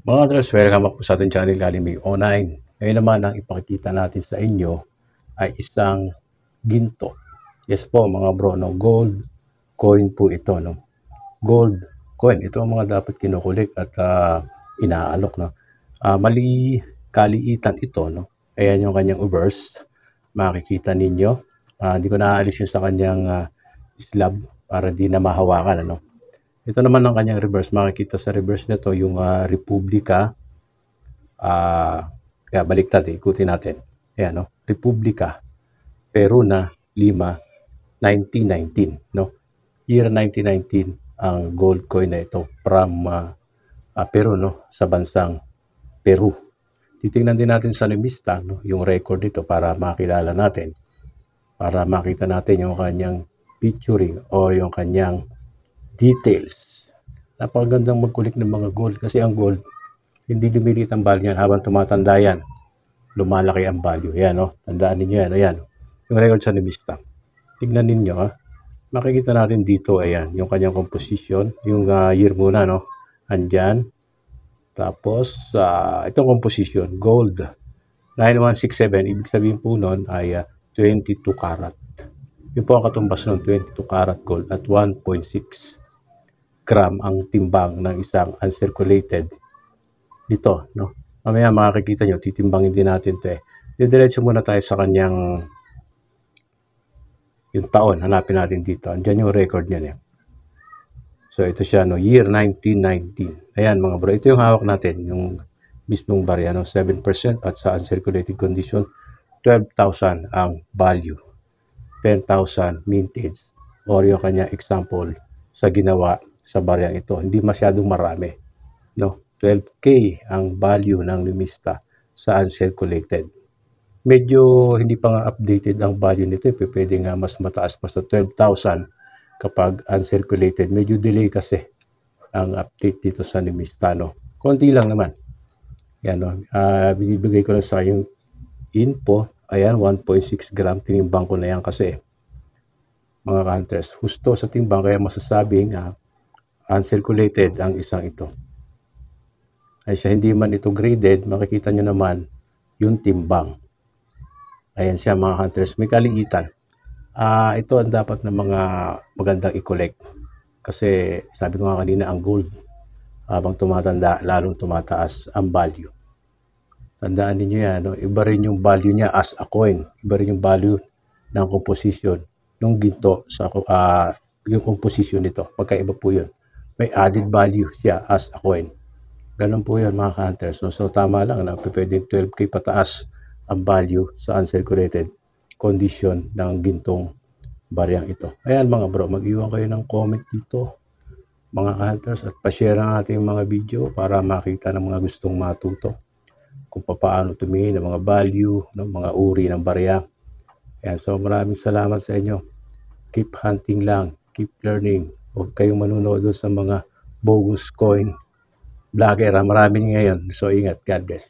Mga hunters, welcome back po sa ating channel Galing Online. Ngayon naman ang ipakikita natin sa inyo ay isang ginto. Yes po mga bro, no? Gold coin po ito. No? Gold coin, ito ang mga dapat kinukulik at inaalok. No? Kaliitan ito. No? Ayan yung kanyang reverse. Makikita ninyo. Hindi ko naaalis yung sa kanyang slab para di na mahawakan. Ano? Ito naman ang kanyang reverse. Makikita sa reverse nito yung Republika. Kaya baliktad, ikutin natin. Ayan, no? Republika Peruna Lima 1919, no? Year 1919 ang gold coin na ito from Peru, no? Sa bansang Peru. Titingnan din natin sa limista, no? Yung record dito para makilala natin. Para makita natin yung kanyang picturing o yung kanyang details. Napakagandang magkulik ng mga gold kasi ang gold, hindi lumiliit ang value yan habang tumatanda yan. Lumalaki ang value. Yan, no? Tandaan ninyo yan. Ayan. Yung record sa limista. Tignan ninyo, ha? Makikita natin dito, ayan, yung kanyang composition. Yung year muna, no? Andyan. Tapos, itong composition, gold. 9167. Ibig sabihin po nun ay 22 karat. Yun po ang katumbas nun, 22 karat gold at 1.6 gram ang timbang ng isang uncirculated dito, no? Mamaya makikita nyo, titimbangin din natin ito Didiretso muna tayo sa kanyang yung taon, hanapin natin dito. Andyan yung record niya So ito siya, no, year 1919. Ayan mga bro, ito yung hawak natin, yung mismong barya, no, 7% at sa uncirculated condition, 12,000 ang value. 10,000 mintage or yung kanya example sa ginawa sa baryang ito. Hindi masyadong marami, no? 12K ang value ng limista sa uncirculated. Medyo hindi pa nga updated ang value nito. Pwede nga mas mataas pa sa 12,000 kapag uncirculated. Medyo delay kasi ang update dito sa limista, no? Konti lang naman. Yan, no? Binibigay ko lang sa yung info. Ayan, 1.6 gram. Tinimbang ko na yan kasi mga hunters. Husto sa timbang kaya masasabing uncirculated ang isang ito. Ay siya hindi man ito graded, makikita nyo naman yung timbang. Ayan siya mga hunters, may kaliitan. Ito ang dapat na mga magandang i-collect. Kasi sabi ko nga kanina, ang gold, habang tumatanda, lalong tumataas ang value. Tandaan niyo yan, no? Iba rin yung value niya as a coin. Iba rin yung value ng composition ng ginto sa yung composition nito. Pagkaiba po yun. May added value siya as a coin. Ganun po yan mga hunters. No? So tama lang na pwedeng 12K pataas ang value sa uncirculated condition ng gintong baryang ito. Ayan mga bro, mag-iwan kayo ng comment dito mga hunters at pa-share ang ating mga video para makita ng mga gustong matuto kung paano tumingin ng mga value, ng mga uri ng barya. Ayan, so maraming salamat sa inyo. Keep hunting lang, keep learning. Huwag kayong manunood sa mga bogus coin vlogger. Marami ngayon. So ingat. God bless.